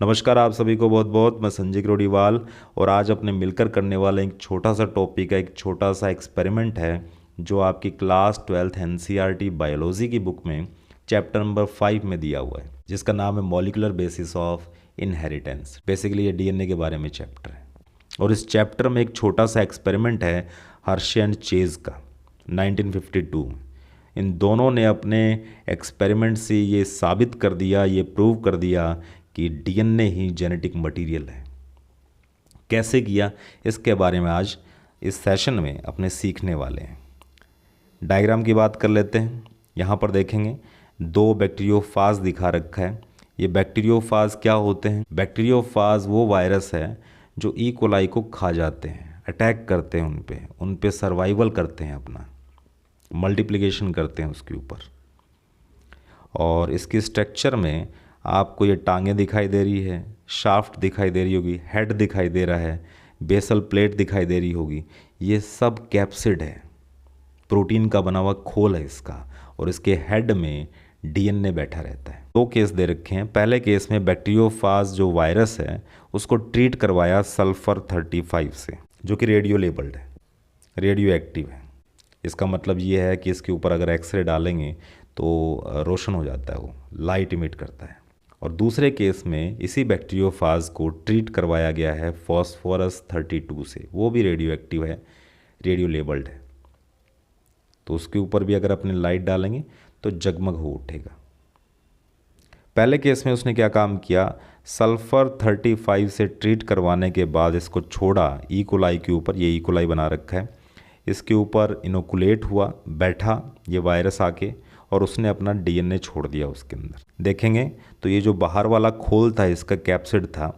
नमस्कार आप सभी को बहुत बहुत। मैं संजय ग्रोडीवाल और आज अपने मिलकर करने वाला एक छोटा सा टॉपिक है, एक छोटा सा एक्सपेरिमेंट है जो आपकी क्लास 12th एनसीईआरटी बायोलॉजी की बुक में चैप्टर नंबर 5 में दिया हुआ है, जिसका नाम है molecular basis of inheritance. Basically ये डीएनए के बारे में चैप्टर है और इस चैप्टर में एक छोटा सा एक्सपेरिमेंट है हर्शे एंड चेज का 1952। इन दोनों ने अपने एक्सपेरिमेंट से ये साबित कर दिया, ये प्रूव कर दिया कि डीएनए ही जेनेटिक मटेरियल है। कैसे किया, इसके बारे में आज इस सेशन में अपने सीखने वाले हैं। डायग्राम की बात कर लेते हैं। यहाँ पर देखेंगे 2 बैक्टीरियोफाज दिखा रखा है। ये बैक्टीरियोफाज क्या होते हैं? बैक्टीरियोफाज वो वायरस है जो ई कोलाई को खा जाते हैं, अटैक करते हैं, उन पे सर्वाइवल करते हैं, अपना मल्टीप्लिकेशन करते हैं उसके ऊपर। और इसकी स्ट्रक्चर में आपको ये टांगें दिखाई दे रही है, शाफ्ट दिखाई दे रही होगी, हेड दिखाई दे रहा है, बेसल प्लेट दिखाई दे रही होगी। ये सब कैप्सिड है, प्रोटीन का बना हुआ खोल है इसका, और इसके हेड में डीएनए बैठा रहता है। 2 केस दे रखे हैं। पहले केस में बैक्टीरियोफाज जो वायरस है उसको ट्रीट करवाया सल्फर 35 से, जो कि रेडियो लेबल्ड है, रेडियो एक्टिव है। इसका मतलब ये है कि इसके ऊपर अगर एक्सरे डालेंगे तो रोशन हो जाता है, वो लाइट इमिट करता है। और दूसरे केस में इसी बैक्टीरियोफाज को ट्रीट करवाया गया है फॉस्फोरस 32 से, वो भी रेडियो एक्टिव है, रेडियो लेबल्ड है। तो उसके ऊपर भी अगर अपने लाइट डालेंगे तो जगमग हो उठेगा। पहले केस में उसने क्या काम किया, सल्फर 35 से ट्रीट करवाने के बाद इसको छोड़ा ई कोलाई के ऊपर। ये ई कोलाई बना रखा है, इसके ऊपर इनोकुलेट हुआ, बैठा ये वायरस आके, और उसने अपना डीएनए छोड़ दिया उसके अंदर। देखेंगे तो ये जो बाहर वाला खोल था इसका कैप्सिड था,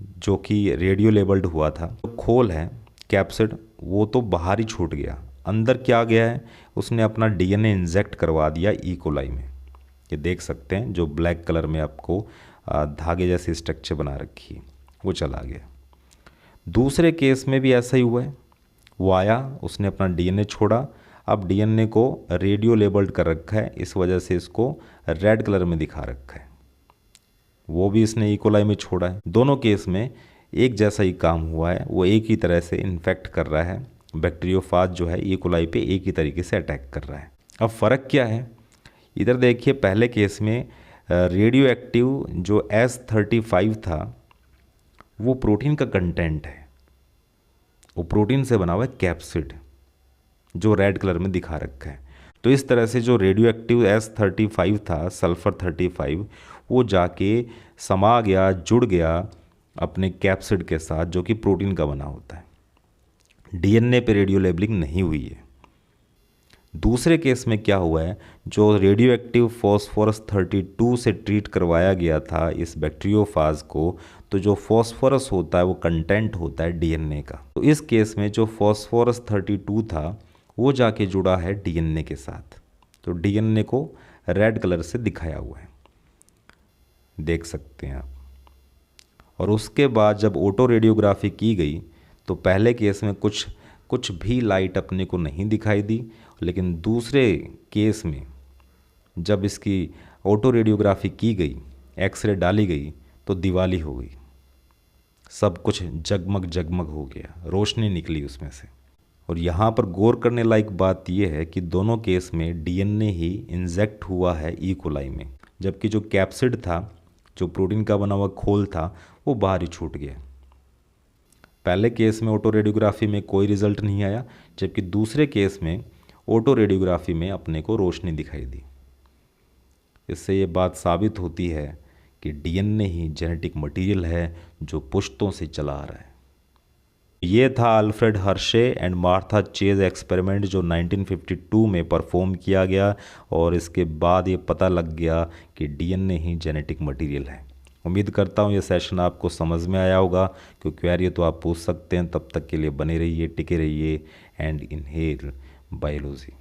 जो कि रेडियो लेबल्ड हुआ था। तो खोल है कैप्सिड, वो तो बाहर ही छूट गया। अंदर क्या गया है, उसने अपना डीएनए इंजेक्ट करवा दिया ई कोलाई में। ये देख सकते हैं जो ब्लैक कलर में आपको धागे जैसी स्ट्रक्चर बना रखी है, वो चला गया। दूसरे केस में भी ऐसा ही हुआ है। वो आया, उसने अपना डीएनए छोड़ा। अब डीएनए को रेडियो लेबल्ड कर रखा है, इस वजह से इसको रेड कलर में दिखा रखा है। वो भी इसने ई कोलाई में छोड़ा है। दोनों केस में एक जैसा ही काम हुआ है, वो एक ही तरह से इन्फेक्ट कर रहा है। बैक्टीरियोफाज जो है ई कोलाई पे एक ही तरीके से अटैक कर रहा है। अब फ़र्क क्या है, इधर देखिए। पहले केस में रेडियो एक्टिव जो S35 था वो प्रोटीन का कंटेंट है, वो प्रोटीन से बना हुआ है कैप्सिड, जो रेड कलर में दिखा रखा है। तो इस तरह से जो रेडियो एक्टिव S35 था, सल्फर 35, वो जाके समा गया, जुड़ गया अपने कैप्सिड के साथ, जो कि प्रोटीन का बना होता है। डीएनए पे रेडियो लेबलिंग नहीं हुई है। दूसरे केस में क्या हुआ है, जो रेडियो एक्टिव फॉस्फोरस 32 से ट्रीट करवाया गया था इस बैक्टीरियोफाज को, तो जो फॉस्फोरस होता है वो कंटेंट होता है डीएनए का। तो इस केस में जो फॉस्फोरस 32 था वो जाके जुड़ा है डीएनए के साथ। तो डीएनए को रेड कलर से दिखाया हुआ है, देख सकते हैं आप। और उसके बाद जब ऑटो रेडियोग्राफी की गई तो पहले केस में कुछ भी लाइट अपने को नहीं दिखाई दी, लेकिन दूसरे केस में जब इसकी ऑटो रेडियोग्राफी की गई, एक्सरे डाली गई, तो दिवाली हो गई, सब कुछ जगमग जगमग हो गया, रोशनी निकली उसमें से। और यहाँ पर गौर करने लायक बात यह है कि दोनों केस में डीएनए ही इंजेक्ट हुआ है ई कोलाई में, जबकि जो कैप्सिड था, जो प्रोटीन का बना हुआ खोल था, वो बाहर ही छूट गया। पहले केस में ऑटो रेडियोग्राफी में कोई रिजल्ट नहीं आया, जबकि दूसरे केस में ऑटो रेडियोग्राफी में अपने को रोशनी दिखाई दी। इससे ये बात साबित होती है कि डीएनए ही जेनेटिक मटेरियल है जो पुश्तों से चला आ रहा है। ये था Alfred Hershey and Martha chase experiment जो 1952 में परफॉर्म किया गया, और इसके बाद ये पता लग गया कि डीएनए ही जेनेटिक मटेरियल है। उम्मीद करता हूँ ये सेशन आपको समझ में आया होगा। क्यों क्वेरी तो आप पूछ सकते हैं। तब तक के लिए बने रहिए, टिके रहिए एंड इनहेल बायोलॉजी।